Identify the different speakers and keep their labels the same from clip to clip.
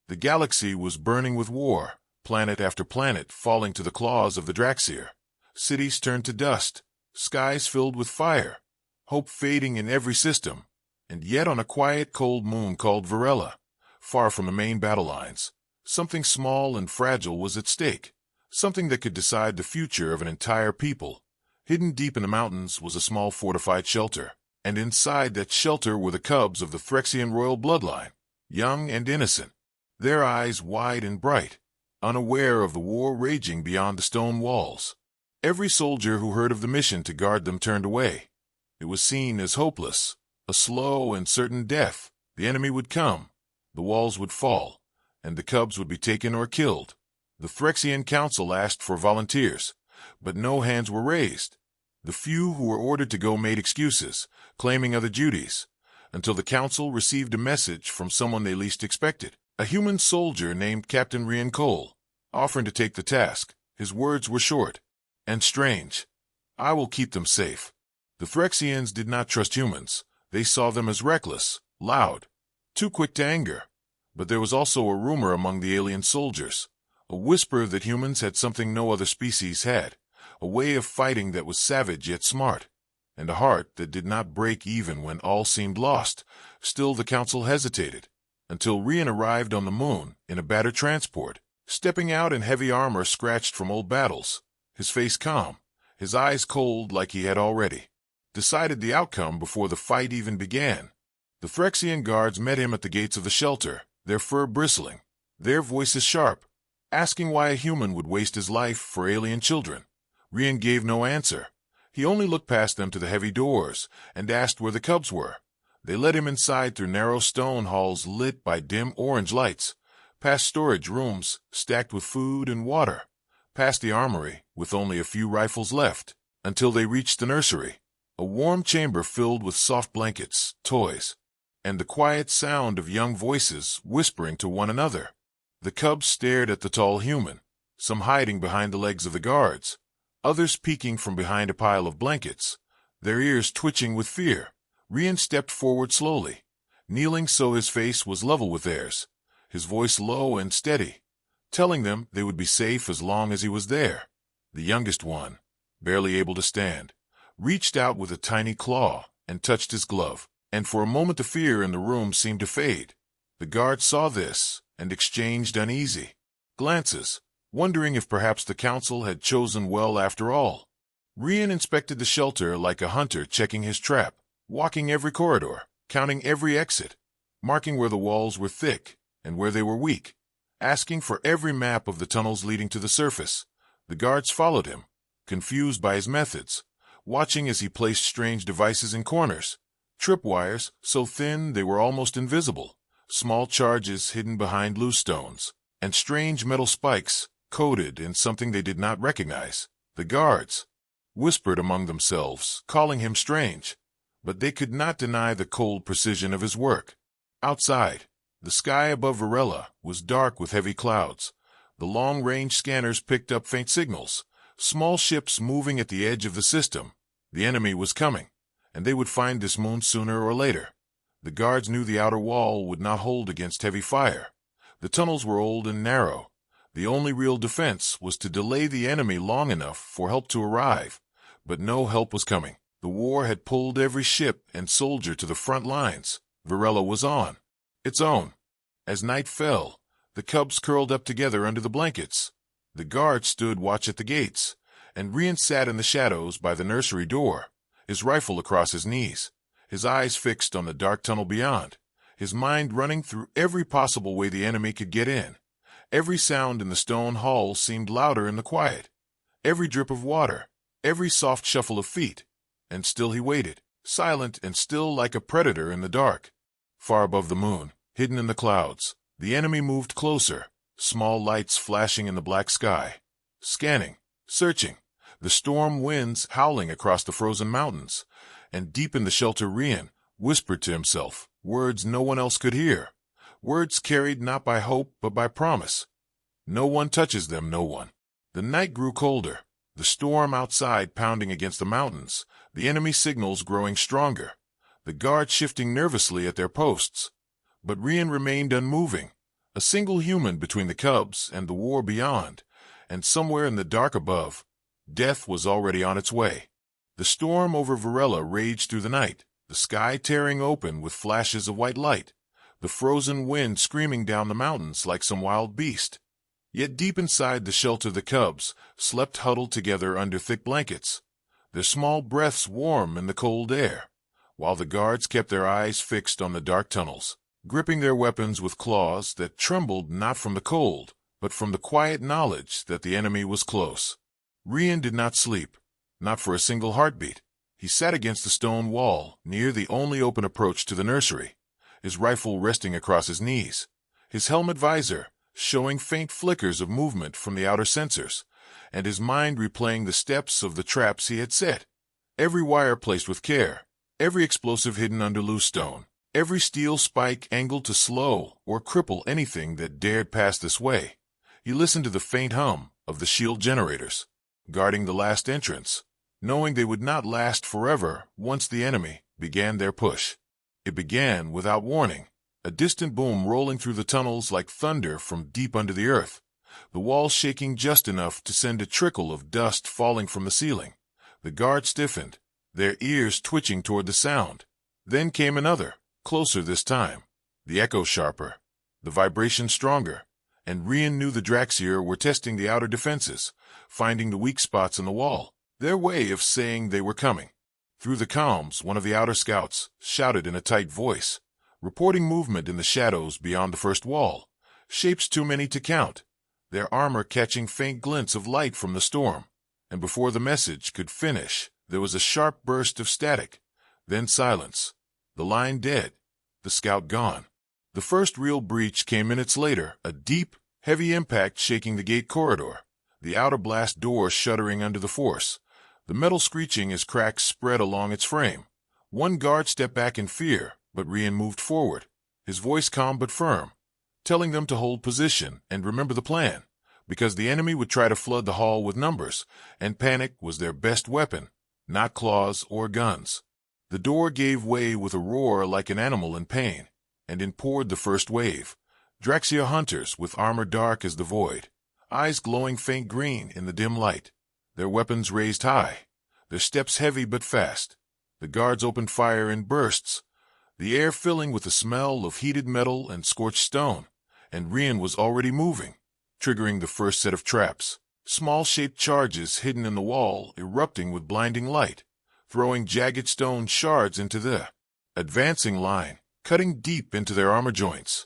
Speaker 1: The galaxy was burning with war, planet after planet falling to the claws of the Draxier. Cities turned to dust, skies filled with fire, hope fading in every system. And yet on a quiet, cold moon called Varela, far from the main battle lines, something small and fragile was at stake, something that could decide the future of an entire people. Hidden deep in the mountains was a small fortified shelter, and inside that shelter were the cubs of the Threxian royal bloodline, young and innocent, their eyes wide and bright, unaware of the war raging beyond the stone walls. Every soldier who heard of the mission to guard them turned away. It was seen as hopeless, a slow and certain death. The enemy would come, the walls would fall, and the cubs would be taken or killed. The Threxian council asked for volunteers, but no hands were raised. The few who were ordered to go made excuses, claiming other duties, until the council received a message from someone they least expected, a human soldier named Captain Rian Cole, offering to take the task. His words were short and strange. "I will keep them safe." The Threxians did not trust humans. They saw them as reckless, loud, too quick to anger. But there was also a rumor among the alien soldiers, a whisper that humans had something no other species had, a way of fighting that was savage yet smart, and a heart that did not break even when all seemed lost. Still the council hesitated, until Rian arrived on the moon in a battered transport, stepping out in heavy armor scratched from old battles, his face calm, his eyes cold like he had already decided the outcome before the fight even began. The Threxian guards met him at the gates of the shelter, their fur bristling, their voices sharp, asking why a human would waste his life for alien children. Rian gave no answer. He only looked past them to the heavy doors and asked where the cubs were. They led him inside through narrow stone halls lit by dim orange lights, past storage rooms stacked with food and water, past the armory with only a few rifles left, until they reached the nursery, a warm chamber filled with soft blankets, toys, and the quiet sound of young voices whispering to one another. The cubs stared at the tall human, some hiding behind the legs of the guards, others peeking from behind a pile of blankets, their ears twitching with fear. Rian stepped forward slowly, kneeling so his face was level with theirs, his voice low and steady, telling them they would be safe as long as he was there. The youngest one, barely able to stand, reached out with a tiny claw and touched his glove, and for a moment the fear in the room seemed to fade. The guards saw this and exchanged uneasy glances, wondering if perhaps the council had chosen well after all. Rian inspected the shelter like a hunter checking his trap, walking every corridor, counting every exit, marking where the walls were thick and where they were weak, asking for every map of the tunnels leading to the surface. The guards followed him, confused by his methods, watching as he placed strange devices in corners, tripwires so thin they were almost invisible, small charges hidden behind loose stones, and strange metal spikes coated in something they did not recognize. The guards whispered among themselves, calling him strange, but they could not deny the cold precision of his work. Outside, the sky above Varela was dark with heavy clouds. The long-range scanners picked up faint signals, small ships moving at the edge of the system. The enemy was coming, and they would find this moon sooner or later. The guards knew the outer wall would not hold against heavy fire. The tunnels were old and narrow. The only real defense was to delay the enemy long enough for help to arrive. But no help was coming. The war had pulled every ship and soldier to the front lines. Varela was on its own. As night fell, the cubs curled up together under the blankets. The guards stood watch at the gates, and Rian sat in the shadows by the nursery door, his rifle across his knees, his eyes fixed on the dark tunnel beyond, his mind running through every possible way the enemy could get in. Every sound in the stone hall seemed louder in the quiet, every drip of water, every soft shuffle of feet, and still he waited, silent and still like a predator in the dark. Far above the moon, hidden in the clouds, the enemy moved closer, small lights flashing in the black sky, scanning, searching, the storm winds howling across the frozen mountains, and deep in the shelter Rian whispered to himself, words no one else could hear, words carried not by hope but by promise. No one touches them, no one. The night grew colder, the storm outside pounding against the mountains, the enemy signals growing stronger, the guards shifting nervously at their posts. But Rian remained unmoving, A single human between the cubs and the war beyond, and somewhere in the dark above, death was already on its way. The storm over Varela raged through the night, the sky tearing open with flashes of white light, the frozen wind screaming down the mountains like some wild beast. Yet deep inside the shelter the cubs slept huddled together under thick blankets, their small breaths warm in the cold air, while the guards kept their eyes fixed on the dark tunnels, gripping their weapons with claws that trembled not from the cold, but from the quiet knowledge that the enemy was close. Rian did not sleep, not for a single heartbeat. He sat against the stone wall near the only open approach to the nursery, his rifle resting across his knees, his helmet visor showing faint flickers of movement from the outer sensors, and his mind replaying the steps of the traps he had set. Every wire placed with care, every explosive hidden under loose stone, every steel spike angled to slow or cripple anything that dared pass this way. He listened to the faint hum of the shield generators, guarding the last entrance, knowing they would not last forever once the enemy began their push. It began without warning, a distant boom rolling through the tunnels like thunder from deep under the earth, the walls shaking just enough to send a trickle of dust falling from the ceiling. The guards stiffened, their ears twitching toward the sound. Then came another, closer this time, the echo sharper, the vibration stronger, and Rian knew the Draxier were testing the outer defenses, finding the weak spots in the wall, their way of saying they were coming. Through the comms, one of the outer scouts shouted in a tight voice, reporting movement in the shadows beyond the first wall, shapes too many to count, their armor catching faint glints of light from the storm. And before the message could finish, there was a sharp burst of static, then silence, the line dead, the scout gone. The first real breach came minutes later, a deep, heavy impact shaking the gate corridor, the outer blast door shuddering under the force, the metal screeching as cracks spread along its frame. One guard stepped back in fear, but Rian moved forward, his voice calm but firm, telling them to hold position and remember the plan, because the enemy would try to flood the hall with numbers, and panic was their best weapon, not claws or guns. The door gave way with a roar like an animal in pain, and in poured the first wave, Draxier hunters with armor dark as the void, eyes glowing faint green in the dim light, their weapons raised high, their steps heavy but fast. The guards opened fire in bursts, the air filling with the smell of heated metal and scorched stone, and Rian was already moving, triggering the first set of traps, small shaped charges hidden in the wall erupting with blinding light, throwing jagged stone shards into the advancing line, cutting deep into their armor joints.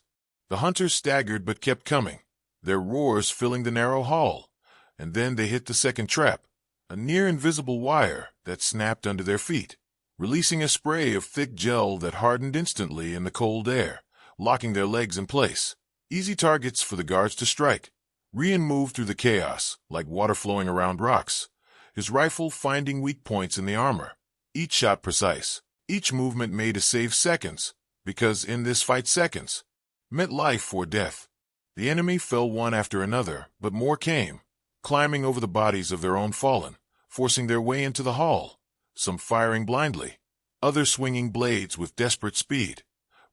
Speaker 1: The hunters staggered but kept coming, their roars filling the narrow hall, and then they hit the second trap, a near-invisible wire that snapped under their feet, releasing a spray of thick gel that hardened instantly in the cold air, locking their legs in place. Easy targets for the guards to strike. Rian moved through the chaos, like water flowing around rocks, his rifle finding weak points in the armor, each shot precise, each movement made to save seconds, because in this fight seconds meant life or death. The enemy fell one after another, but more came, climbing over the bodies of their own fallen, forcing their way into the hall, some firing blindly, others swinging blades with desperate speed.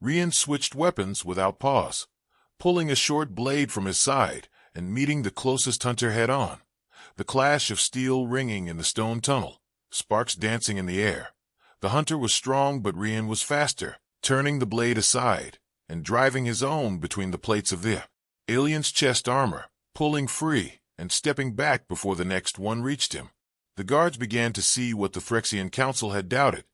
Speaker 1: Rian switched weapons without pause, pulling a short blade from his side and meeting the closest hunter head-on, the clash of steel ringing in the stone tunnel, sparks dancing in the air. The hunter was strong, but Rian was faster, turning the blade aside and driving his own between the plates of the alien's chest armor, pulling free and stepping back before the next one reached him. The guards began to see what the Phyrexian Council had doubted,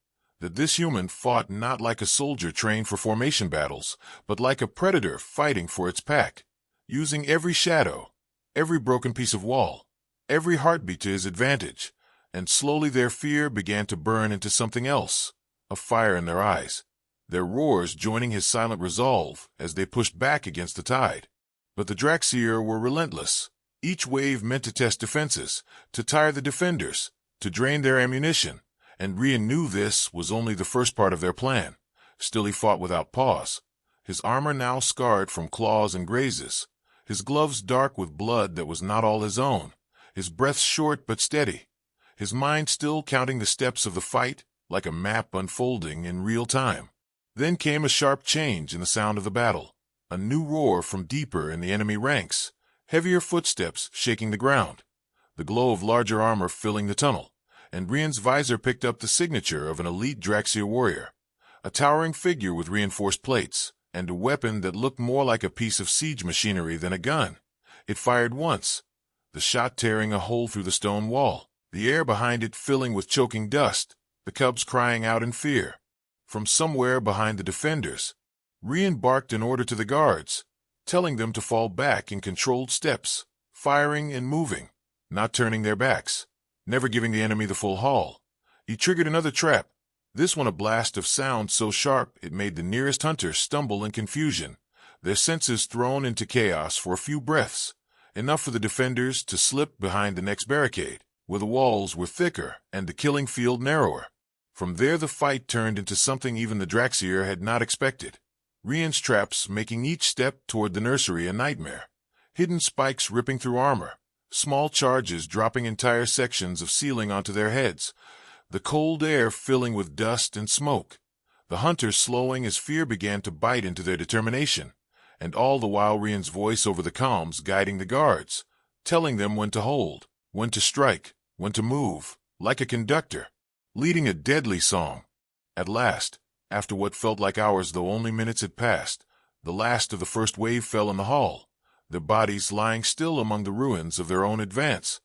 Speaker 1: that this human fought not like a soldier trained for formation battles, but like a predator fighting for its pack, using every shadow, every broken piece of wall, every heartbeat to his advantage. And slowly their fear began to burn into something else, a fire in their eyes, their roars joining his silent resolve as they pushed back against the tide. But the Draxier were relentless, each wave meant to test defenses, to tire the defenders, to drain their ammunition, and Rian knew this was only the first part of their plan. Still he fought without pause, his armor now scarred from claws and grazes, his gloves dark with blood that was not all his own, his breath short but steady, his mind still counting the steps of the fight like a map unfolding in real time. Then came a sharp change in the sound of the battle. A new roar from deeper in the enemy ranks, heavier footsteps shaking the ground, the glow of larger armor filling the tunnel, and Rian's visor picked up the signature of an elite Draxier warrior, a towering figure with reinforced plates, and a weapon that looked more like a piece of siege machinery than a gun. It fired once, the shot tearing a hole through the stone wall, the air behind it filling with choking dust, the cubs crying out in fear. From somewhere behind the defenders, Rian barked an order to the guards, telling them to fall back in controlled steps, firing and moving, not turning their backs, never giving the enemy the full haul. He triggered another trap, this one a blast of sound so sharp it made the nearest hunter stumble in confusion, their senses thrown into chaos for a few breaths, enough for the defenders to slip behind the next barricade, where the walls were thicker and the killing field narrower. From there the fight turned into something even the Draxier had not expected. Rian's traps making each step toward the nursery a nightmare, hidden spikes ripping through armor, small charges dropping entire sections of ceiling onto their heads, the cold air filling with dust and smoke, the hunters slowing as fear began to bite into their determination, and all the while Rian's voice over the comms guiding the guards, telling them when to hold, when to strike, when to move, like a conductor, leading a deadly song. At last, after what felt like hours though only minutes had passed, the last of the first wave fell in the hall, their bodies lying still among the ruins of their own advance,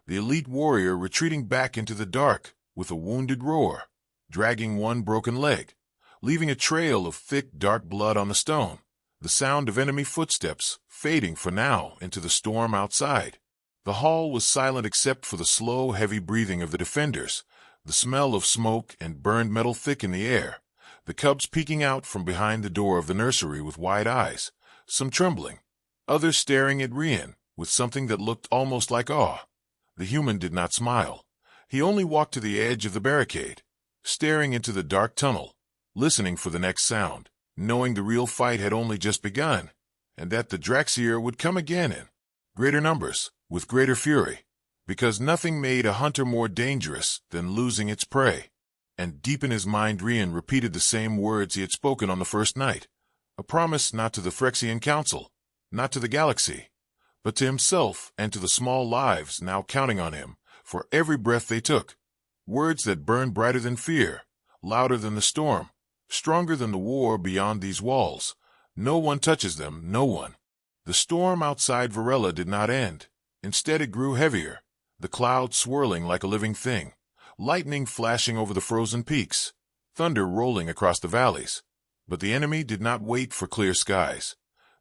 Speaker 1: the elite warrior retreating back into the dark with a wounded roar, dragging one broken leg, leaving a trail of thick dark blood on the stone, the sound of enemy footsteps fading for now into the storm outside. The hall was silent except for the slow, heavy breathing of the defenders, the smell of smoke and burned metal thick in the air, the cubs peeking out from behind the door of the nursery with wide eyes, some trembling, others staring at Rian with something that looked almost like awe. The human did not smile. He only walked to the edge of the barricade, staring into the dark tunnel, listening for the next sound, knowing the real fight had only just begun, and that the Draxier would come again in greater numbers, with greater fury, because nothing made a hunter more dangerous than losing its prey. And deep in his mind Rian repeated the same words he had spoken on the first night, a promise not to the Phyrexian Council, not to the galaxy, but to himself and to the small lives now counting on him for every breath they took. Words that burned brighter than fear, louder than the storm, stronger than the war beyond these walls. No one touches them, no one. The storm outside Varela did not end. Instead it grew heavier, the clouds swirling like a living thing, lightning flashing over the frozen peaks, thunder rolling across the valleys. But the enemy did not wait for clear skies.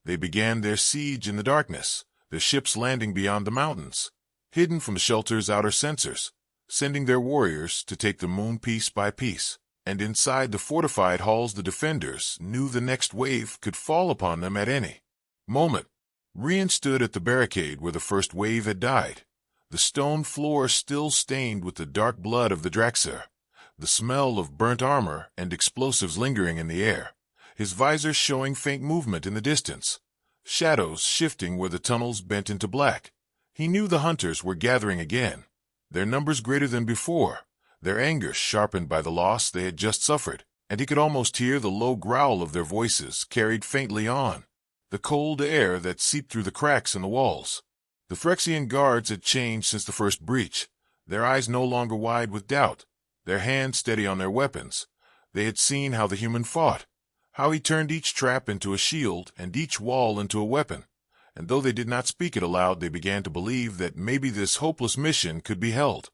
Speaker 1: They began their siege in the darkness, their ships landing beyond the mountains, hidden from the shelter's outer sensors, sending their warriors to take the moon piece by piece. And inside the fortified halls the defenders knew the next wave could fall upon them at any moment. Rian stood at the barricade where the first wave had died, the stone floor still stained with the dark blood of the Draxier, the smell of burnt armor and explosives lingering in the air, his visor showing faint movement in the distance, shadows shifting where the tunnels bent into black. He knew the hunters were gathering again, their numbers greater than before, their anger sharpened by the loss they had just suffered, and he could almost hear the low growl of their voices carried faintly on, the cold air that seeped through the cracks in the walls. The Phyrexian guards had changed since the first breach, their eyes no longer wide with doubt, their hands steady on their weapons. They had seen how the human fought, how he turned each trap into a shield and each wall into a weapon, and though they did not speak it aloud, they began to believe that maybe this hopeless mission could be held,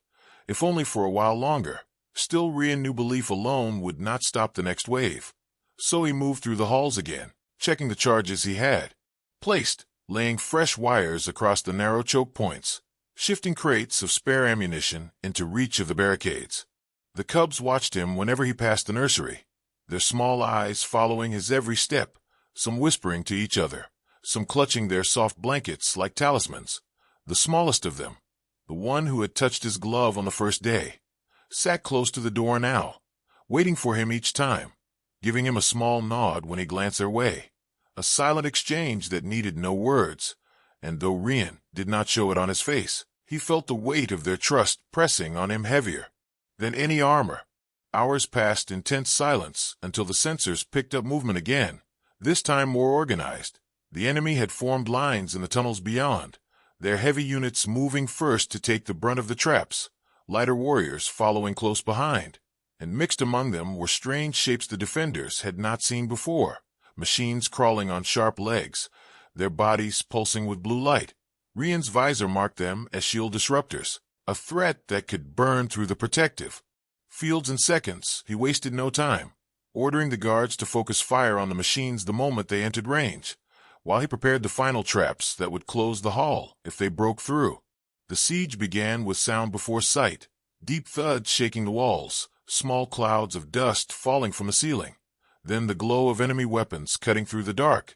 Speaker 1: if only for a while longer. Still, Rian knew belief alone would not stop the next wave. So he moved through the halls again, checking the charges he had placed, laying fresh wires across the narrow choke points, shifting crates of spare ammunition into reach of the barricades. The cubs watched him whenever he passed the nursery, their small eyes following his every step, some whispering to each other, some clutching their soft blankets like talismans. The smallest of them, the one who had touched his glove on the first day, sat close to the door now, waiting for him each time, giving him a small nod when he glanced their way, a silent exchange that needed no words, and though Rian did not show it on his face, he felt the weight of their trust pressing on him heavier than any armor. Hours passed in tense silence until the sensors picked up movement again, this time more organized. The enemy had formed lines in the tunnels beyond, their heavy units moving first to take the brunt of the traps, lighter warriors following close behind. And mixed among them were strange shapes the defenders had not seen before, machines crawling on sharp legs, their bodies pulsing with blue light. Rian's visor marked them as shield disruptors, a threat that could burn through the protective fields in seconds. He wasted no time, ordering the guards to focus fire on the machines the moment they entered range, while he prepared the final traps that would close the hall if they broke through. The siege began with sound before sight, deep thuds shaking the walls, small clouds of dust falling from the ceiling, then the glow of enemy weapons cutting through the dark.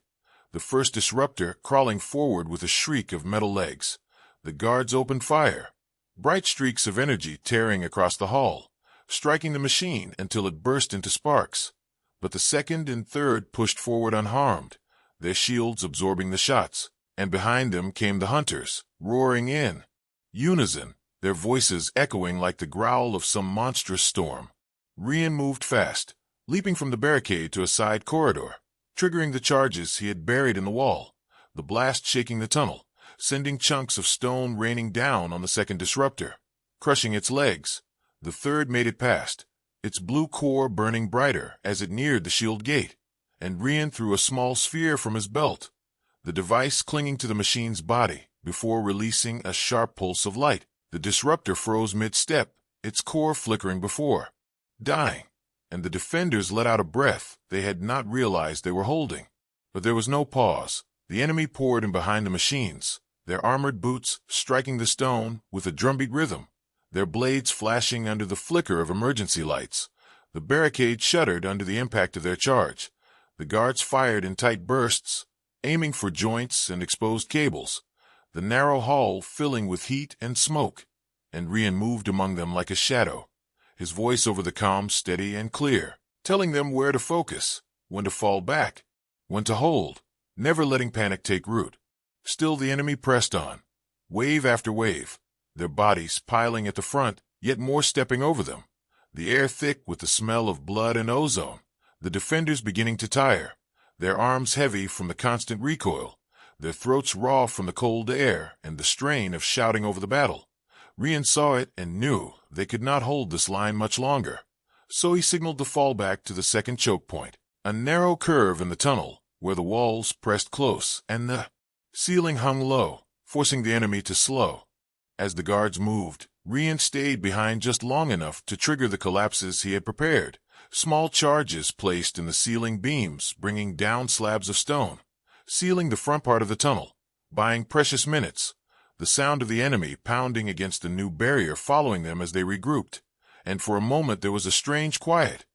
Speaker 1: The first disruptor crawling forward with a shriek of metal legs. The guards opened fire, bright streaks of energy tearing across the hall, striking the machine until it burst into sparks. But the second and third pushed forward unharmed, their shields absorbing the shots, and behind them came the hunters, roaring in unison, their voices echoing like the growl of some monstrous storm. Rian moved fast, leaping from the barricade to a side corridor, triggering the charges he had buried in the wall, the blast shaking the tunnel, sending chunks of stone raining down on the second disruptor, crushing its legs. The third made it past, its blue core burning brighter as it neared the shield gate, and Rian threw a small sphere from his belt, the device clinging to the machine's body before releasing a sharp pulse of light. The disruptor froze mid-step, its core flickering before dying, and the defenders let out a breath they had not realized they were holding. But there was no pause. The enemy poured in behind the machines, their armored boots striking the stone with a drumbeat rhythm, their blades flashing under the flicker of emergency lights. The barricade shuddered under the impact of their charge. The guards fired in tight bursts, aiming for joints and exposed cables, the narrow hall filling with heat and smoke, and Rian moved among them like a shadow, his voice over the comm steady and clear, telling them where to focus, when to fall back, when to hold, never letting panic take root. Still the enemy pressed on, wave after wave, their bodies piling at the front, yet more stepping over them, the air thick with the smell of blood and ozone, the defenders beginning to tire, their arms heavy from the constant recoil, their throats raw from the cold air and the strain of shouting over the battle. Rian saw it and knew they could not hold this line much longer, so he signaled the fallback to the second choke point, a narrow curve in the tunnel where the walls pressed close and the ceiling hung low, forcing the enemy to slow. As the guards moved, Rian stayed behind just long enough to trigger the collapses he had prepared, small charges placed in the ceiling beams bringing down slabs of stone, sealing the front part of the tunnel, buying precious minutes, the sound of the enemy pounding against the new barrier following them as they regrouped, and for a moment there was a strange quiet,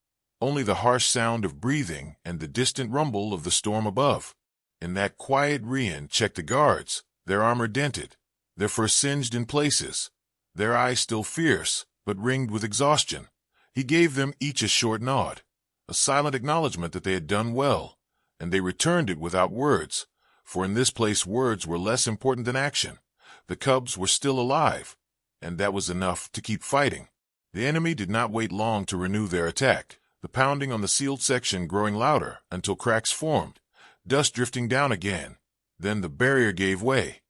Speaker 1: only the harsh sound of breathing and the distant rumble of the storm above. In that quiet Rian checked the guards, their armor dented, their fur singed in places, their eyes still fierce, but ringed with exhaustion. He gave them each a short nod, a silent acknowledgement that they had done well, and they returned it without words, for in this place words were less important than action. The cubs were still alive, and that was enough to keep fighting. The enemy did not wait long to renew their attack, the pounding on the sealed section growing louder until cracks formed, dust drifting down again. Then the barrier gave way,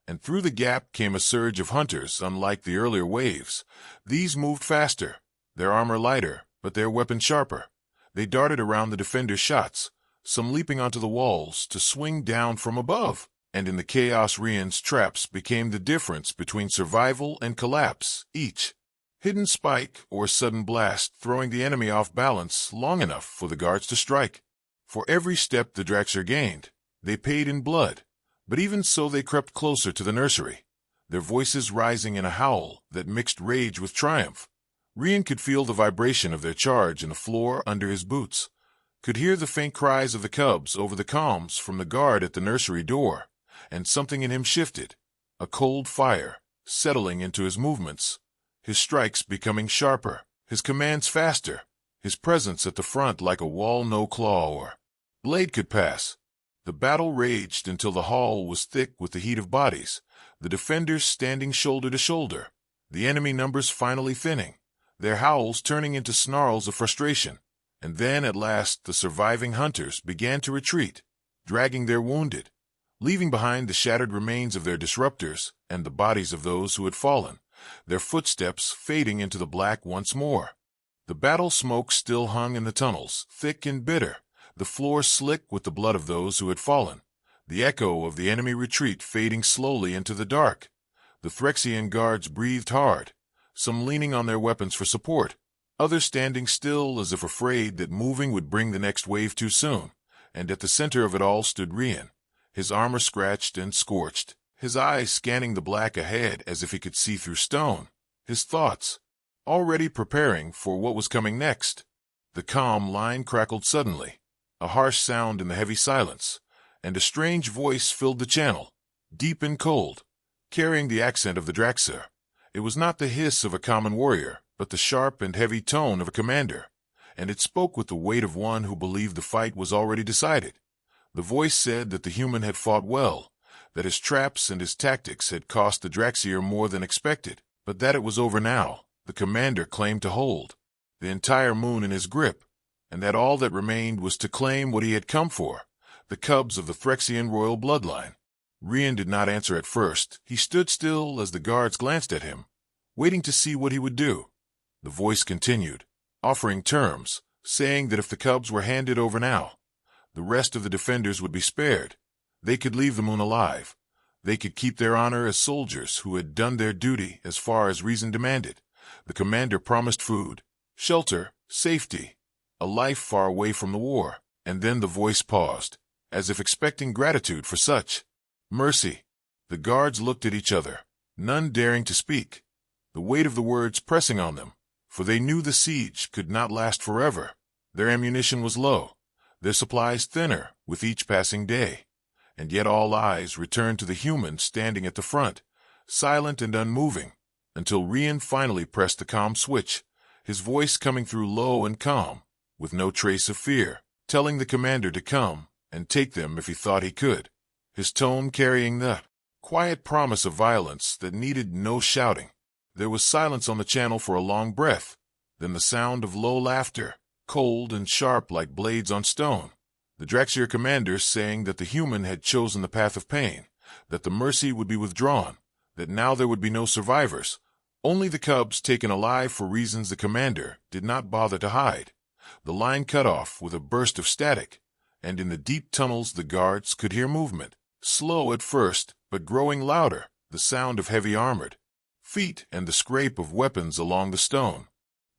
Speaker 1: and through the gap came a surge of hunters unlike the earlier waves. These moved faster, their armor lighter, but their weapons sharper. They darted around the defenders' shots, some leaping onto the walls to swing down from above, and in the chaos Rian's traps became the difference between survival and collapse, each hidden spike or sudden blast throwing the enemy off balance long enough for the guards to strike. For every step the Draxer gained, they paid in blood, but even so they crept closer to the nursery, their voices rising in a howl that mixed rage with triumph. Rian could feel the vibration of their charge in the floor under his boots, could hear the faint cries of the cubs over the comms from the guard at the nursery door, and something in him shifted, a cold fire settling into his movements, his strikes becoming sharper, his commands faster, his presence at the front like a wall no claw or blade could pass. The battle raged until the hall was thick with the heat of bodies, the defenders standing shoulder to shoulder, the enemy numbers finally thinning, their howls turning into snarls of frustration. And then, at last, the surviving hunters began to retreat, dragging their wounded, leaving behind the shattered remains of their disruptors and the bodies of those who had fallen, their footsteps fading into the black once more. The battle smoke still hung in the tunnels, thick and bitter, the floor slick with the blood of those who had fallen, the echo of the enemy retreat fading slowly into the dark. The Threxian guards breathed hard, some leaning on their weapons for support, others standing still as if afraid that moving would bring the next wave too soon. And at the center of it all stood Rian, his armor scratched and scorched, his eyes scanning the black ahead as if he could see through stone, his thoughts already preparing for what was coming next. The comm line crackled suddenly, a harsh sound in the heavy silence, and a strange voice filled the channel, deep and cold, carrying the accent of the Draxir. It was not the hiss of a common warrior, but the sharp and heavy tone of a commander, and it spoke with the weight of one who believed the fight was already decided. The voice said that the human had fought well, that his traps and his tactics had cost the Draxir more than expected, but that it was over now. The commander claimed to hold the entire moon in his grip, and that all that remained was to claim what he had come for, the cubs of the Threxian royal bloodline. Rian did not answer at first. He stood still as the guards glanced at him, waiting to see what he would do. The voice continued, offering terms, saying that if the cubs were handed over now, the rest of the defenders would be spared. They could leave the moon alive. They could keep their honor as soldiers who had done their duty as far as reason demanded. The commander promised food, shelter, safety, a life far away from the war. And then the voice paused, as if expecting gratitude for such mercy. The guards looked at each other, none daring to speak, the weight of the words pressing on them, for they knew the siege could not last forever. Their ammunition was low, their supplies thinner with each passing day, and yet all eyes returned to the human standing at the front, silent and unmoving, until Rian finally pressed the comm switch, his voice coming through low and calm, with no trace of fear, telling the commander to come and take them if he thought he could, his tone carrying the quiet promise of violence that needed no shouting. There was silence on the channel for a long breath, then the sound of low laughter, cold and sharp like blades on stone. The Draxir commander saying that the human had chosen the path of pain, that the mercy would be withdrawn, that now there would be no survivors, only the cubs taken alive for reasons the commander did not bother to hide. The line cut off with a burst of static, and in the deep tunnels the guards could hear movement, slow at first, but growing louder, the sound of heavy armored feet and the scrape of weapons along the stone.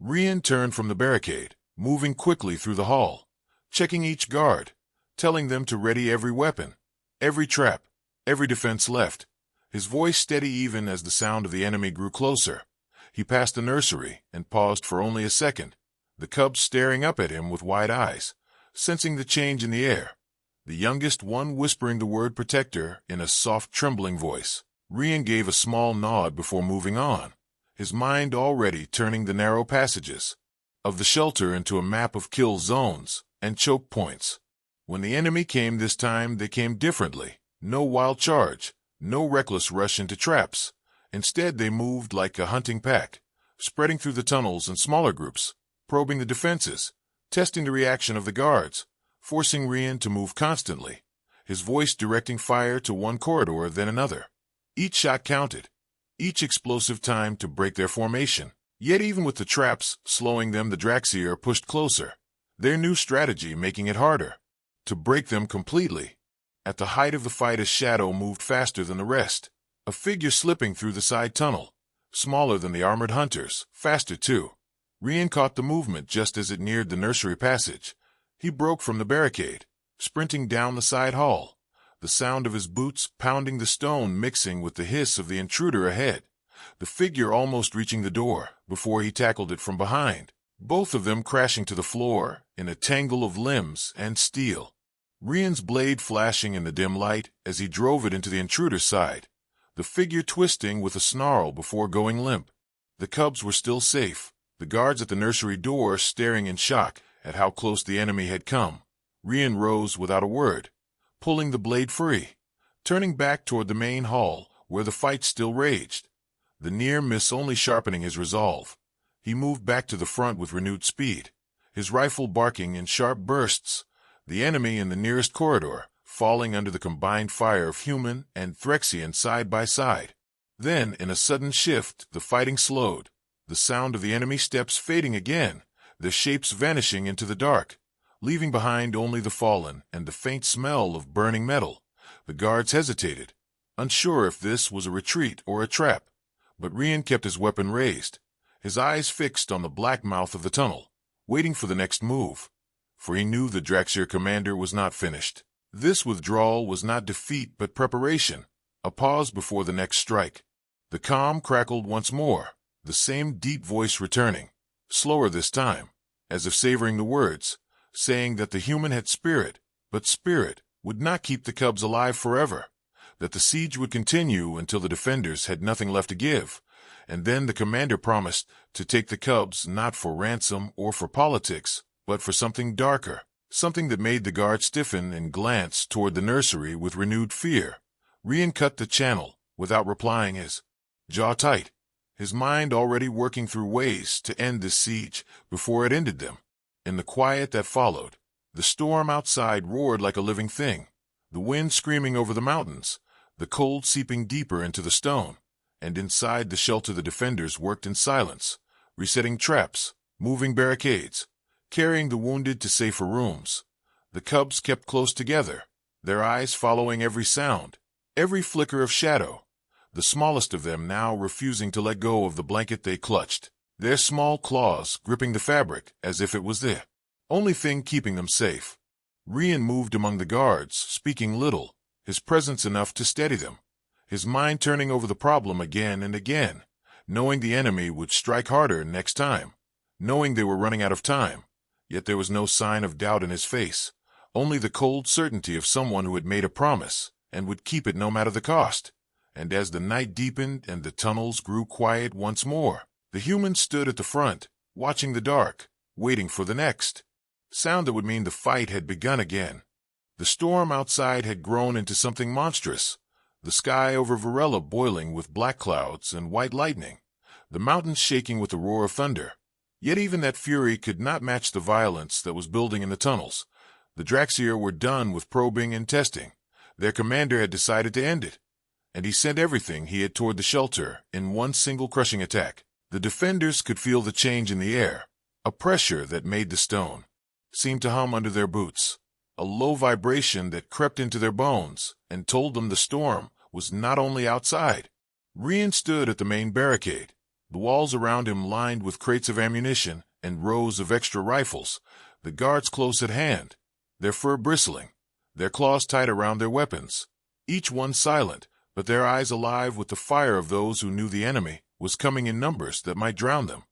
Speaker 1: Rian turned from the barricade, moving quickly through the hall, checking each guard, telling them to ready every weapon, every trap, every defense left, his voice steady even as the sound of the enemy grew closer. He passed the nursery and paused for only a second, the cubs staring up at him with wide eyes, sensing the change in the air, the youngest one whispering the word protector in a soft, trembling voice. Rian gave a small nod before moving on, his mind already turning the narrow passages of the shelter into a map of kill zones and choke points. When the enemy came this time, they came differently. No wild charge, no reckless rush into traps. Instead, they moved like a hunting pack, spreading through the tunnels in smaller groups, probing the defenses, testing the reaction of the guards, forcing Rian to move constantly, his voice directing fire to one corridor then another. Each shot counted, each explosive time to break their formation. Yet even with the traps slowing them, the Draxir pushed closer, their new strategy making it harder to break them completely. At the height of the fight, a shadow moved faster than the rest, a figure slipping through the side tunnel, smaller than the armored hunters, faster too. Rian caught the movement just as it neared the nursery passage. He broke from the barricade, sprinting down the side hall, the sound of his boots pounding the stone mixing with the hiss of the intruder ahead, the figure almost reaching the door before he tackled it from behind, both of them crashing to the floor in a tangle of limbs and steel. Rian's blade flashing in the dim light as he drove it into the intruder's side, the figure twisting with a snarl before going limp. The cubs were still safe, the guards at the nursery door staring in shock at how close the enemy had come. Rian rose without a word, pulling the blade free, turning back toward the main hall where the fight still raged, the near miss only sharpening his resolve. He moved back to the front with renewed speed, his rifle barking in sharp bursts, the enemy in the nearest corridor, falling under the combined fire of human and Threxian side by side. Then, in a sudden shift, the fighting slowed, the sound of the enemy steps fading again, their shapes vanishing into the dark, leaving behind only the fallen and the faint smell of burning metal. The guards hesitated, unsure if this was a retreat or a trap, but Rian kept his weapon raised, his eyes fixed on the black mouth of the tunnel, waiting for the next move, for he knew the Draxier commander was not finished. This withdrawal was not defeat but preparation, a pause before the next strike. The calm crackled once more, the same deep voice returning, slower this time, as if savoring the words, saying that the human had spirit, but spirit would not keep the cubs alive forever, that the siege would continue until the defenders had nothing left to give, and then the commander promised to take the cubs not for ransom or for politics, but for something darker, something that made the guard stiffen and glance toward the nursery with renewed fear. Rian cut the channel, without replying, his jaw tight, his mind already working through ways to end this siege before it ended them. In the quiet that followed, the storm outside roared like a living thing, the wind screaming over the mountains, the cold seeping deeper into the stone, and inside the shelter the defenders worked in silence, resetting traps, moving barricades, carrying the wounded to safer rooms. The cubs kept close together, their eyes following every sound, every flicker of shadow, the smallest of them now refusing to let go of the blanket they clutched, their small claws gripping the fabric as if it was the only thing keeping them safe. Rian moved among the guards, speaking little, his presence enough to steady them, his mind turning over the problem again and again, knowing the enemy would strike harder next time, knowing they were running out of time. Yet there was no sign of doubt in his face, only the cold certainty of someone who had made a promise and would keep it no matter the cost. And as the night deepened and the tunnels grew quiet once more, the humans stood at the front, watching the dark, waiting for the next sound that would mean the fight had begun again. The storm outside had grown into something monstrous, the sky over Varela boiling with black clouds and white lightning, the mountains shaking with the roar of thunder. Yet even that fury could not match the violence that was building in the tunnels. The Draxier were done with probing and testing. Their commander had decided to end it, and he sent everything he had toward the shelter in one single crushing attack. The defenders could feel the change in the air, a pressure that made the stone seem to hum under their boots, a low vibration that crept into their bones and told them the storm was not only outside. Rian stood at the main barricade, the walls around him lined with crates of ammunition and rows of extra rifles, the guards close at hand, their fur bristling, their claws tight around their weapons, each one silent, but their eyes alive with the fire of those who knew the enemy was coming in numbers that might drown them.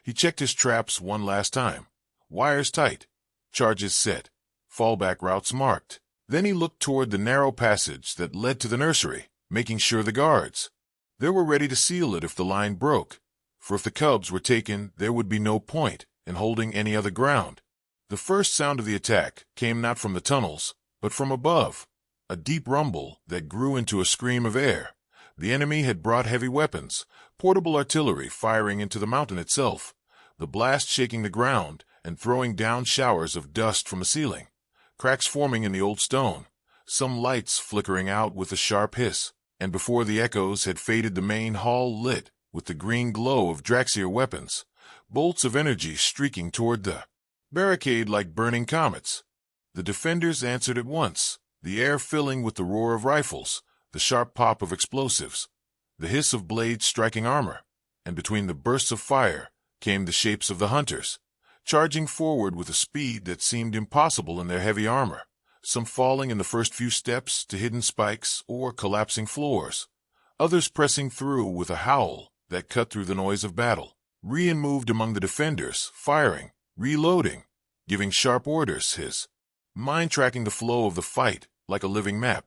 Speaker 1: He checked his traps one last time, wires tight, charges set, fallback routes marked. Then he looked toward the narrow passage that led to the nursery, making sure the guards they were ready to seal it if the line broke, for if the cubs were taken there would be no point in holding any other ground. The first sound of the attack came not from the tunnels, but from above, a deep rumble that grew into a scream of air. The enemy had brought heavy weapons, portable artillery firing into the mountain itself, the blast shaking the ground and throwing down showers of dust from the ceiling, cracks forming in the old stone, some lights flickering out with a sharp hiss, and before the echoes had faded the main hall lit with the green glow of Draxier weapons, bolts of energy streaking toward the barricade like burning comets. The defenders answered at once, the air filling with the roar of rifles, the sharp pop of explosives, the hiss of blades striking armor, and between the bursts of fire came the shapes of the hunters, charging forward with a speed that seemed impossible in their heavy armor, some falling in the first few steps to hidden spikes or collapsing floors, others pressing through with a howl that cut through the noise of battle. Rian moved among the defenders, firing, reloading, giving sharp orders, his mind tracking the flow of the fight like a living map,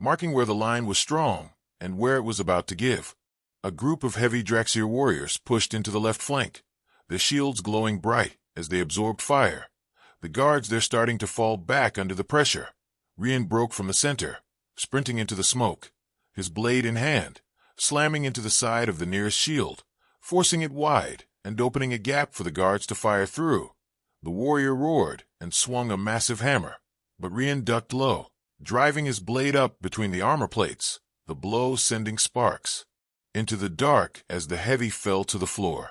Speaker 1: marking where the line was strong and where it was about to give. A group of heavy Draxier warriors pushed into the left flank, their shields glowing bright as they absorbed fire. The guards there starting to fall back under the pressure. Rian broke from the center, sprinting into the smoke, his blade in hand, slamming into the side of the nearest shield, forcing it wide and opening a gap for the guards to fire through. The warrior roared and swung a massive hammer, but Rian ducked low, driving his blade up between the armor plates, the blow sending sparks into the dark as the heavy fell to the floor.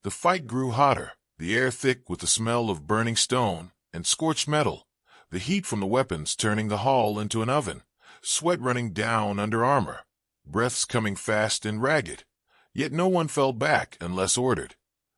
Speaker 1: The fight grew hotter, the air thick with the smell of burning stone and scorched metal, the heat from the weapons turning the hall into an oven, sweat running down under armor, breaths coming fast and ragged. Yet no one fell back unless ordered.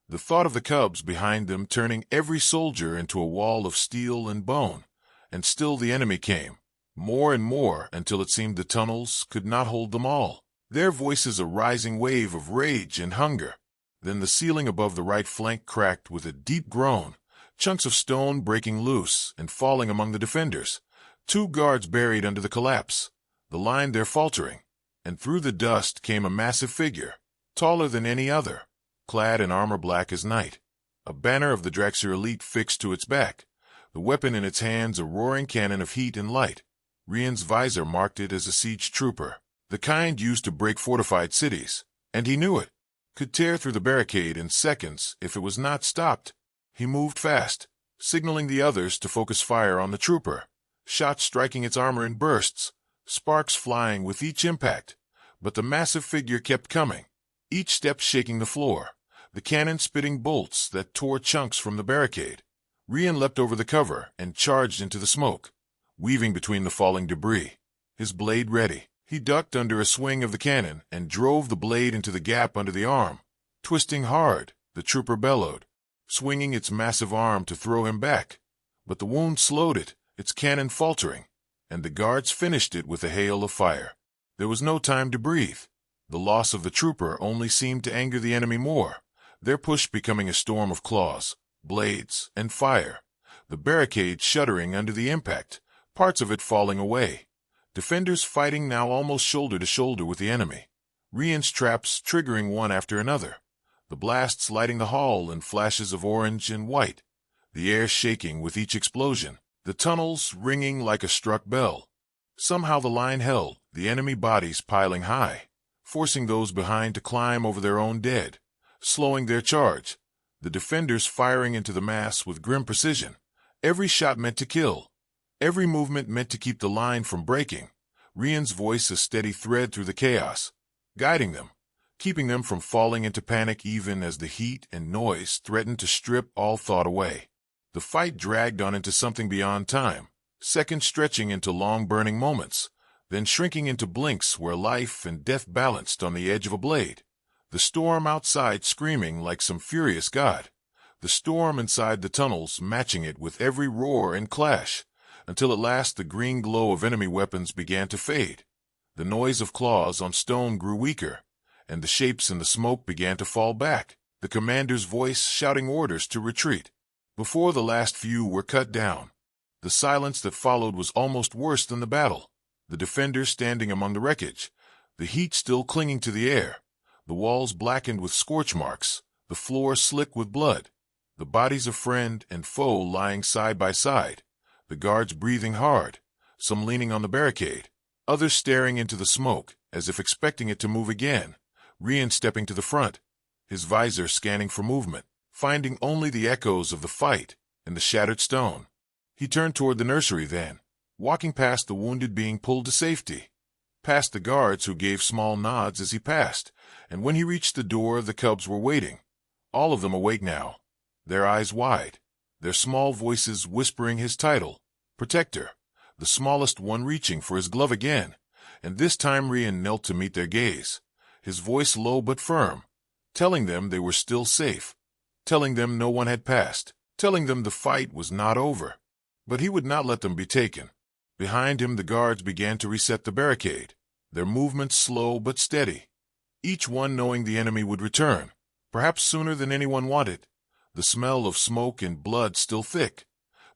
Speaker 1: The thought of the cubs behind them turning every soldier into a wall of steel and bone, and still the enemy came, more and more until it seemed the tunnels could not hold them all, their voices a rising wave of rage and hunger. Then the ceiling above the right flank cracked with a deep groan, chunks of stone breaking loose and falling among the defenders, 2 guards buried under the collapse, the line there faltering, and through the dust came a massive figure, taller than any other, clad in armor black as night, a banner of the Draxir elite fixed to its back, the weapon in its hands a roaring cannon of heat and light. Rian's visor marked it as a siege trooper, the kind used to break fortified cities, and he knew it, could tear through the barricade in seconds if it was not stopped. He moved fast, signaling the others to focus fire on the trooper, shots striking its armor in bursts, sparks flying with each impact. But the massive figure kept coming, each step shaking the floor, the cannon spitting bolts that tore chunks from the barricade. Rian leapt over the cover and charged into the smoke, weaving between the falling debris, his blade ready. He ducked under a swing of the cannon and drove the blade into the gap under the arm. Twisting hard, the trooper bellowed, swinging its massive arm to throw him back. But the wound slowed it, its cannon faltering, and the guards finished it with a hail of fire. There was no time to breathe. The loss of the trooper only seemed to anger the enemy more, their push becoming a storm of claws, blades, and fire, the barricade shuddering under the impact, parts of it falling away. Defenders fighting now almost shoulder to shoulder with the enemy, Rian's traps triggering one after another, the blasts lighting the hall in flashes of orange and white, the air shaking with each explosion, the tunnels ringing like a struck bell. Somehow the line held, the enemy bodies piling high, forcing those behind to climb over their own dead, slowing their charge, the defenders firing into the mass with grim precision, every shot meant to kill, every movement meant to keep the line from breaking. Rian's voice a steady thread through the chaos, guiding them, keeping them from falling into panic even as the heat and noise threatened to strip all thought away. The fight dragged on into something beyond time, seconds stretching into long burning moments, then shrinking into blinks where life and death balanced on the edge of a blade. The storm outside screaming like some furious god, the storm inside the tunnels matching it with every roar and clash, until at last the green glow of enemy weapons began to fade. The noise of claws on stone grew weaker, and the shapes in the smoke began to fall back, the commander's voice shouting orders to retreat. Before the last few were cut down, the silence that followed was almost worse than the battle. The defenders standing among the wreckage, the heat still clinging to the air, the walls blackened with scorch marks, the floor slick with blood, the bodies of friend and foe lying side by side, the guards breathing hard, some leaning on the barricade, others staring into the smoke as if expecting it to move again. Rian stepping to the front, his visor scanning for movement, finding only the echoes of the fight and the shattered stone. He turned toward the nursery then, walking past the wounded being pulled to safety, past the guards who gave small nods as he passed, and when he reached the door the cubs were waiting, all of them awake now, their eyes wide, their small voices whispering his title, Protector, the smallest one reaching for his glove again, and this time Rian knelt to meet their gaze, his voice low but firm, telling them they were still safe, telling them no one had passed, telling them the fight was not over. But he would not let them be taken. Behind him the guards began to reset the barricade, their movements slow but steady, each one knowing the enemy would return, perhaps sooner than anyone wanted. The smell of smoke and blood still thick,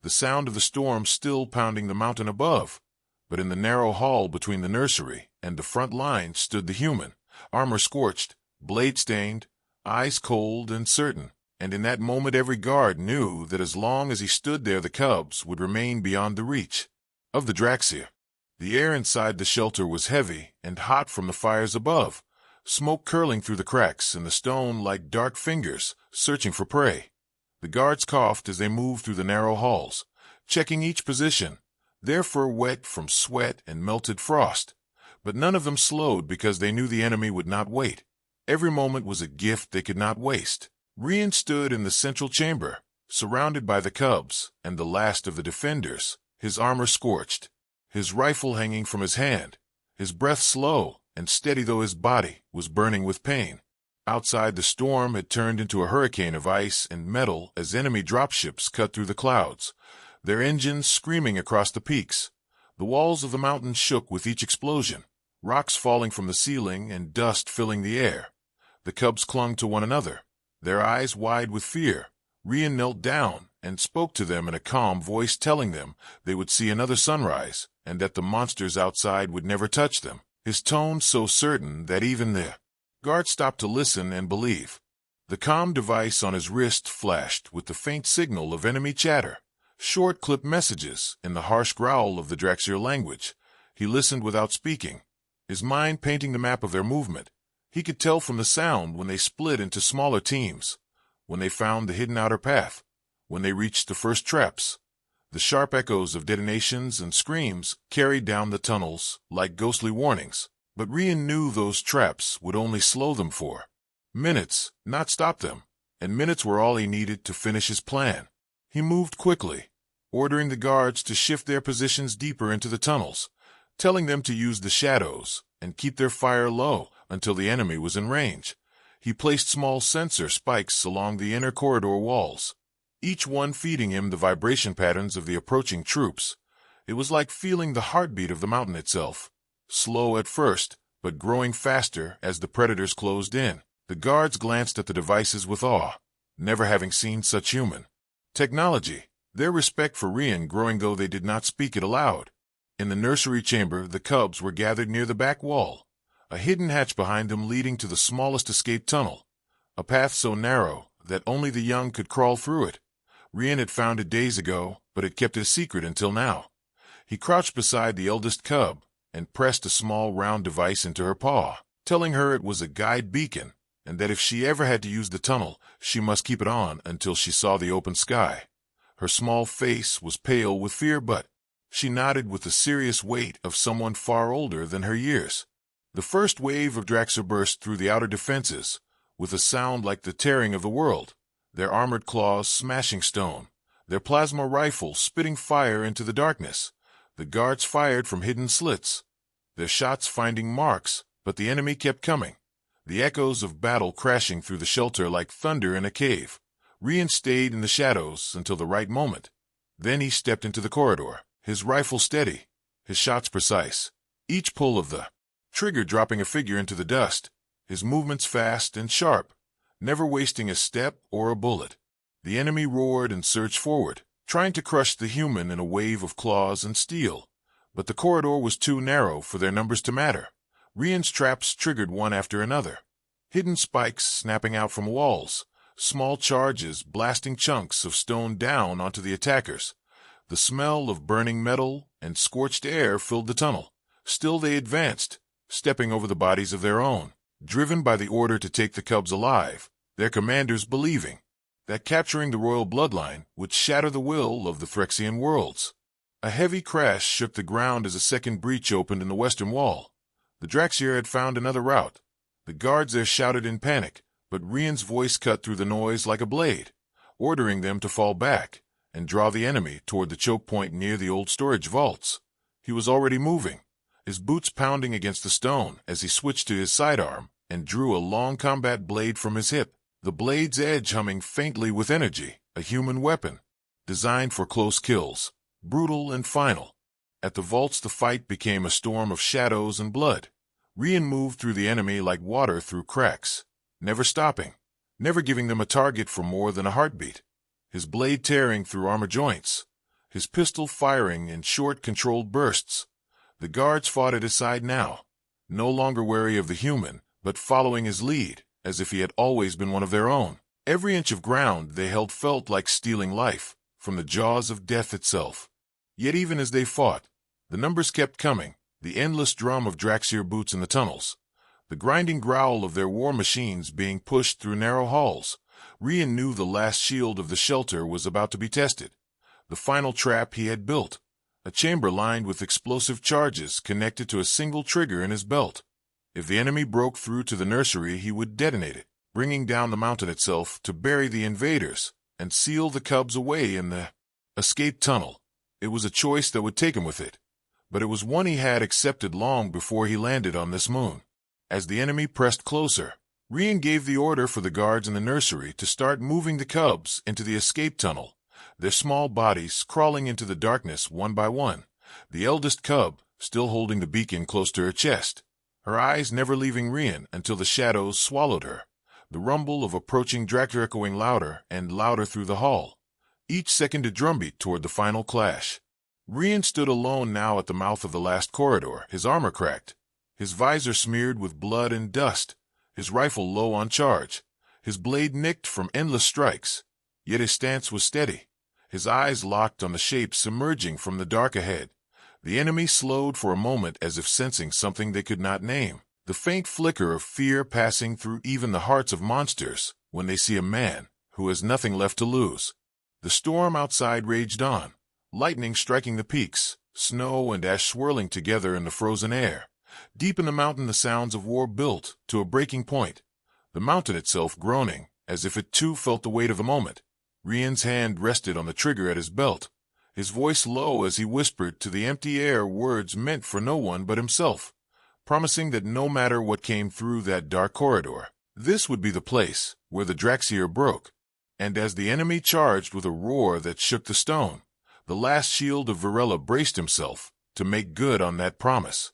Speaker 1: the sound of the storm still pounding the mountain above. But in the narrow hall between the nursery and the front line stood the human, armor scorched, blade stained, eyes cold and certain. And in that moment every guard knew that as long as he stood there the cubs would remain beyond the reach of the Draxir. The air inside the shelter was heavy and hot from the fires above, smoke curling through the cracks in the stone like dark fingers searching for prey. The guards coughed as they moved through the narrow halls, checking each position, their fur wet from sweat and melted frost. But none of them slowed because they knew the enemy would not wait. Every moment was a gift they could not waste. Rian stood in the central chamber, surrounded by the cubs and the last of the defenders, his armor scorched, his rifle hanging from his hand, his breath slow and steady though his body was burning with pain. Outside, the storm had turned into a hurricane of ice and metal as enemy dropships cut through the clouds, their engines screaming across the peaks. The walls of the mountain shook with each explosion, rocks falling from the ceiling and dust filling the air. The cubs clung to one another, their eyes wide with fear. Rian knelt down and spoke to them in a calm voice, telling them they would see another sunrise and that the monsters outside would never touch them. His tone so certain that even the guard stopped to listen and believe. The comm device on his wrist flashed with the faint signal of enemy chatter, short clipped messages in the harsh growl of the Draxier language. He listened without speaking, his mind painting the map of their movement. He could tell from the sound when they split into smaller teams, when they found the hidden outer path, when they reached the first traps. The sharp echoes of detonations and screams carried down the tunnels like ghostly warnings. But Rian knew those traps would only slow them for minutes, not stop them, and minutes were all he needed to finish his plan. He moved quickly, ordering the guards to shift their positions deeper into the tunnels, telling them to use the shadows and keep their fire low until the enemy was in range. He placed small sensor spikes along the inner corridor walls, each one feeding him the vibration patterns of the approaching troops. It was like feeling the heartbeat of the mountain itself, slow at first, but growing faster as the predators closed in. The guards glanced at the devices with awe, never having seen such human technology, their respect for Rian growing though they did not speak it aloud. In the nursery chamber, the cubs were gathered near the back wall, a hidden hatch behind them leading to the smallest escape tunnel, a path so narrow that only the young could crawl through it. Rian had found it days ago, but had kept it a secret until now. He crouched beside the eldest cub and pressed a small round device into her paw, telling her it was a guide beacon, and that if she ever had to use the tunnel, she must keep it on until she saw the open sky. Her small face was pale with fear, but she nodded with the serious weight of someone far older than her years. The first wave of Draxier burst through the outer defenses, with a sound like the tearing of the world, their armored claws smashing stone, their plasma rifles spitting fire into the darkness. The guards fired from hidden slits, their shots finding marks, but the enemy kept coming, the echoes of battle crashing through the shelter like thunder in a cave. Rian stayed in the shadows until the right moment. Then he stepped into the corridor, his rifle steady, his shots precise, each pull of the trigger dropping a figure into the dust, his movements fast and sharp, never wasting a step or a bullet. The enemy roared and surged forward, trying to crush the human in a wave of claws and steel. But the corridor was too narrow for their numbers to matter. Rian's traps triggered one after another, hidden spikes snapping out from walls, small charges blasting chunks of stone down onto the attackers. The smell of burning metal and scorched air filled the tunnel. Still they advanced, stepping over the bodies of their own, driven by the order to take the cubs alive, their commanders believing that capturing the royal bloodline would shatter the will of the Phyrexian worlds. A heavy crash shook the ground as a second breach opened in the western wall. The Draxier had found another route. The guards there shouted in panic, but Rian's voice cut through the noise like a blade, ordering them to fall back and draw the enemy toward the choke point near the old storage vaults. He was already moving, his boots pounding against the stone as he switched to his sidearm and drew a long combat blade from his hip, the blade's edge humming faintly with energy, a human weapon, designed for close kills, brutal and final. At the vaults the fight became a storm of shadows and blood. Rian moved through the enemy like water through cracks, never stopping, never giving them a target for more than a heartbeat, his blade tearing through armor joints, his pistol firing in short, controlled bursts. The guards fought at his side now, no longer wary of the human, but following his lead, as if he had always been one of their own. Every inch of ground they held felt like stealing life from the jaws of death itself. Yet even as they fought, the numbers kept coming, the endless drum of Draxier boots in the tunnels, the grinding growl of their war machines being pushed through narrow halls, Rian knew the last shield of the shelter was about to be tested. The final trap he had built. A chamber lined with explosive charges connected to a single trigger in his belt. If the enemy broke through to the nursery, he would detonate it, bringing down the mountain itself to bury the invaders and seal the cubs away in the escape tunnel. It was a choice that would take him with it, but it was one he had accepted long before he landed on this moon. As the enemy pressed closer, Rian gave the order for the guards in the nursery to start moving the cubs into the escape tunnel, their small bodies crawling into the darkness one by one, the eldest cub still holding the beacon close to her chest, her eyes never leaving Rian until the shadows swallowed her. The rumble of approaching Dracula echoing louder and louder through the hall, each second a drumbeat toward the final clash. Rian stood alone now at the mouth of the last corridor, his armor cracked, his visor smeared with blood and dust, his rifle low on charge, his blade nicked from endless strikes. Yet his stance was steady, his eyes locked on the shapes emerging from the dark ahead. The enemy slowed for a moment as if sensing something they could not name. The faint flicker of fear passing through even the hearts of monsters when they see a man who has nothing left to lose. The storm outside raged on, lightning striking the peaks, snow and ash swirling together in the frozen air. Deep in the mountain the sounds of war built to a breaking point, the mountain itself groaning as if it too felt the weight of the moment. Rian's hand rested on the trigger at his belt, his voice low as he whispered to the empty air words meant for no one but himself, promising that no matter what came through that dark corridor, this would be the place where the Dracseer broke. And as the enemy charged with a roar that shook the stone, the last shield of Varela braced himself to make good on that promise.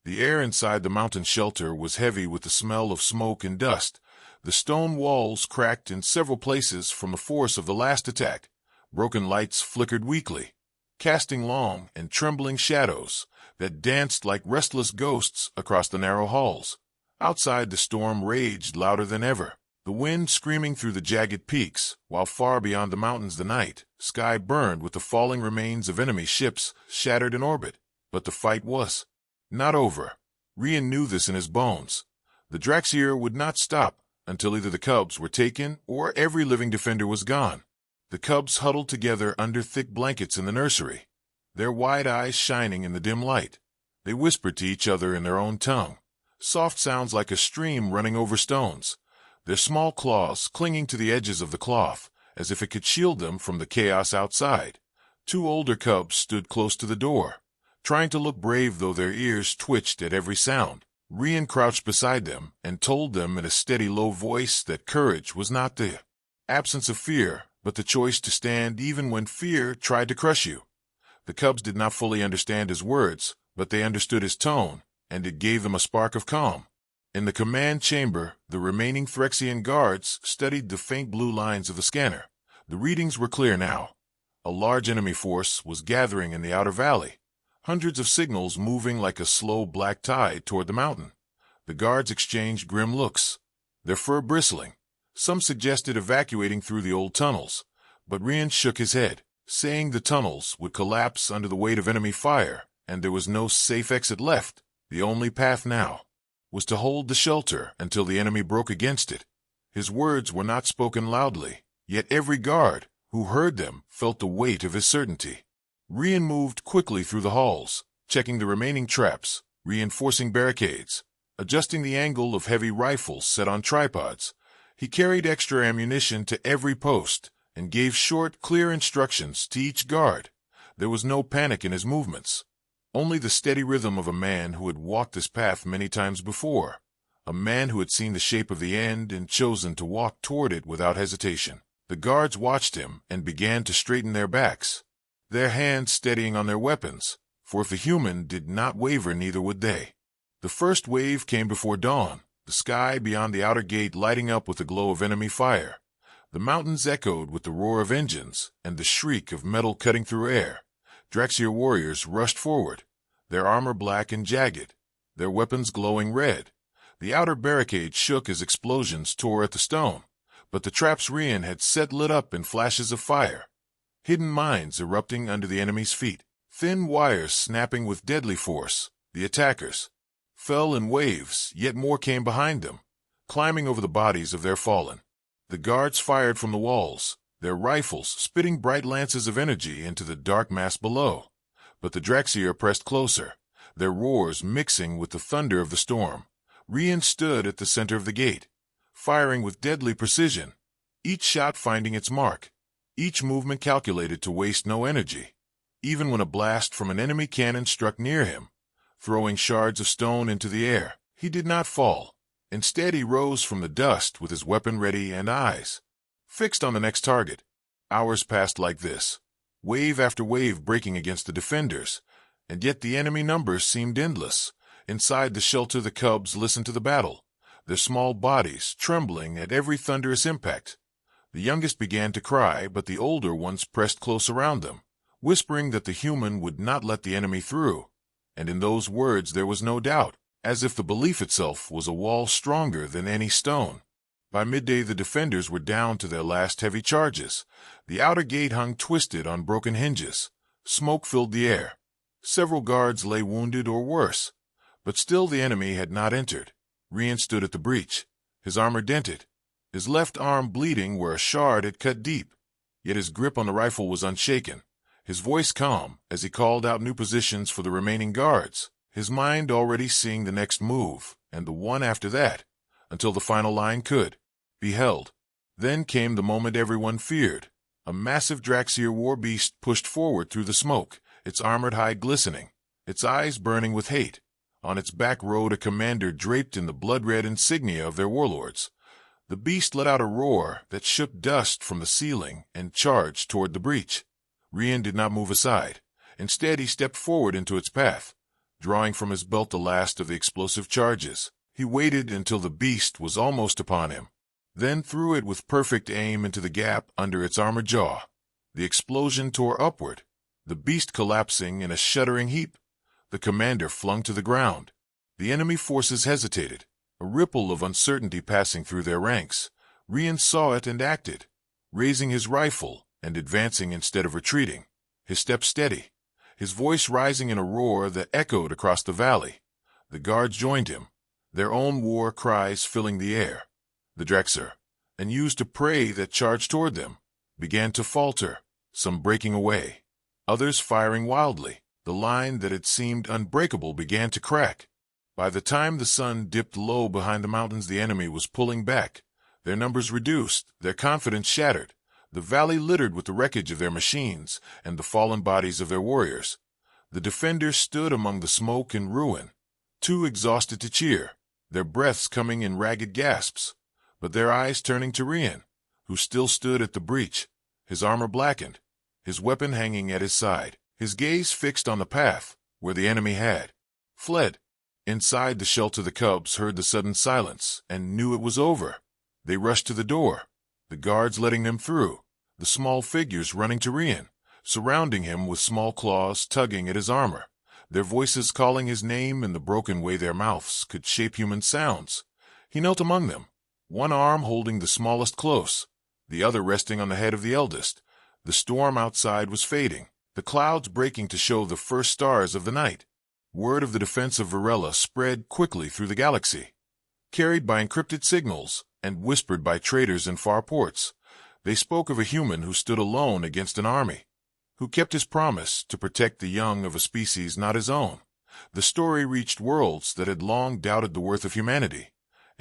Speaker 1: The air inside the mountain shelter was heavy with the smell of smoke and dust. The stone walls cracked in several places from the force of the last attack. Broken lights flickered weakly, casting long and trembling shadows that danced like restless ghosts across the narrow halls. Outside, the storm raged louder than ever, the wind screaming through the jagged peaks, while far beyond the mountains the night sky burned with the falling remains of enemy ships shattered in orbit. But the fight was not over. Rian knew this in his bones. The Dracseer would not stop until either the cubs were taken or every living defender was gone. The cubs huddled together under thick blankets in the nursery, their wide eyes shining in the dim light. They whispered to each other in their own tongue, soft sounds like a stream running over stones, their small claws clinging to the edges of the cloth, as if it could shield them from the chaos outside. Two older cubs stood close to the door, trying to look brave though their ears twitched at every sound. Rian crouched beside them and told them in a steady, low voice that courage was not the absence of fear, but the choice to stand even when fear tried to crush you. The cubs did not fully understand his words, but they understood his tone, and it gave them a spark of calm. In the command chamber, the remaining Phyrexian guards studied the faint blue lines of the scanner. The readings were clear now. A large enemy force was gathering in the outer valley, hundreds of signals moving like a slow black tide toward the mountain. The guards exchanged grim looks, their fur bristling. Some suggested evacuating through the old tunnels, but Rian shook his head, saying the tunnels would collapse under the weight of enemy fire, and there was no safe exit left. The only path now was to hold the shelter until the enemy broke against it. His words were not spoken loudly, yet every guard who heard them felt the weight of his certainty. Rian moved quickly through the halls, checking the remaining traps, reinforcing barricades, adjusting the angle of heavy rifles set on tripods. He carried extra ammunition to every post and gave short, clear instructions to each guard. There was no panic in his movements, only the steady rhythm of a man who had walked this path many times before, a man who had seen the shape of the end and chosen to walk toward it without hesitation. The guards watched him and began to straighten their backs, their hands steadying on their weapons, for if the human did not waver, neither would they. The first wave came before dawn, the sky beyond the outer gate lighting up with the glow of enemy fire. The mountains echoed with the roar of engines and the shriek of metal cutting through air. Dracseer warriors rushed forward, their armor black and jagged, their weapons glowing red. The outer barricade shook as explosions tore at the stone, but the traps Rian had set lit up in flashes of fire, hidden mines erupting under the enemy's feet, thin wires snapping with deadly force. The attackers fell in waves, yet more came behind them, climbing over the bodies of their fallen. The guards fired from the walls, their rifles spitting bright lances of energy into the dark mass below. But the Draxier pressed closer, their roars mixing with the thunder of the storm. Rian stood at the center of the gate, firing with deadly precision, each shot finding its mark, each movement calculated to waste no energy. Even when a blast from an enemy cannon struck near him, throwing shards of stone into the air, he did not fall. Instead, he rose from the dust with his weapon ready and eyes fixed on the next target. Hours passed like this, wave after wave breaking against the defenders, and yet the enemy numbers seemed endless. Inside the shelter, the cubs listened to the battle, their small bodies trembling at every thunderous impact. The youngest began to cry, but the older ones pressed close around them, whispering that the human would not let the enemy through. And in those words there was no doubt, as if the belief itself was a wall stronger than any stone. By midday the defenders were down to their last heavy charges. The outer gate hung twisted on broken hinges. Smoke filled the air. Several guards lay wounded or worse. But still the enemy had not entered. Rian stood at the breach, his armor dented, his left arm bleeding where a shard had cut deep. Yet his grip on the rifle was unshaken, his voice calm as he called out new positions for the remaining guards, his mind already seeing the next move, and the one after that, until the final line could be held. Then came the moment everyone feared. A massive Draxier war beast pushed forward through the smoke, its armored hide glistening, its eyes burning with hate. On its back rode a commander draped in the blood-red insignia of their warlords. The beast let out a roar that shook dust from the ceiling and charged toward the breach. Rian did not move aside. Instead, he stepped forward into its path, drawing from his belt the last of the explosive charges. He waited until the beast was almost upon him, then threw it with perfect aim into the gap under its armored jaw. The explosion tore upward, the beast collapsing in a shuddering heap. The commander flung to the ground. The enemy forces hesitated, a ripple of uncertainty passing through their ranks. Rian saw it and acted, raising his rifle and advancing instead of retreating, his step steady, his voice rising in a roar that echoed across the valley. The guards joined him, their own war cries filling the air. The Draxier, and used to prey that charged toward them, began to falter, some breaking away, others firing wildly. The line that had seemed unbreakable began to crack. By the time the sun dipped low behind the mountains, the enemy was pulling back, their numbers reduced, their confidence shattered, the valley littered with the wreckage of their machines and the fallen bodies of their warriors. The defenders stood among the smoke and ruin, too exhausted to cheer, their breaths coming in ragged gasps, but their eyes turning to Rian, who still stood at the breach, his armor blackened, his weapon hanging at his side, his gaze fixed on the path where the enemy had fled. Inside the shelter, the cubs heard the sudden silence and knew it was over. They rushed to the door, the guards letting them through, the small figures running to Rian, surrounding him with small claws tugging at his armor, their voices calling his name in the broken way their mouths could shape human sounds. He knelt among them, one arm holding the smallest close, the other resting on the head of the eldest. The storm outside was fading, the clouds breaking to show the first stars of the night. Word of the defense of Varela spread quickly through the galaxy, carried by encrypted signals and whispered by traders in far ports. They spoke of a human who stood alone against an army, who kept his promise to protect the young of a species not his own. The story reached worlds that had long doubted the worth of humanity,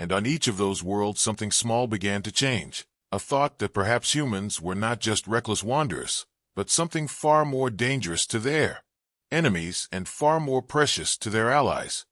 Speaker 1: and on each of those worlds something small began to change, a thought that perhaps humans were not just reckless wanderers, but something far more dangerous to their enemies and far more precious to their allies.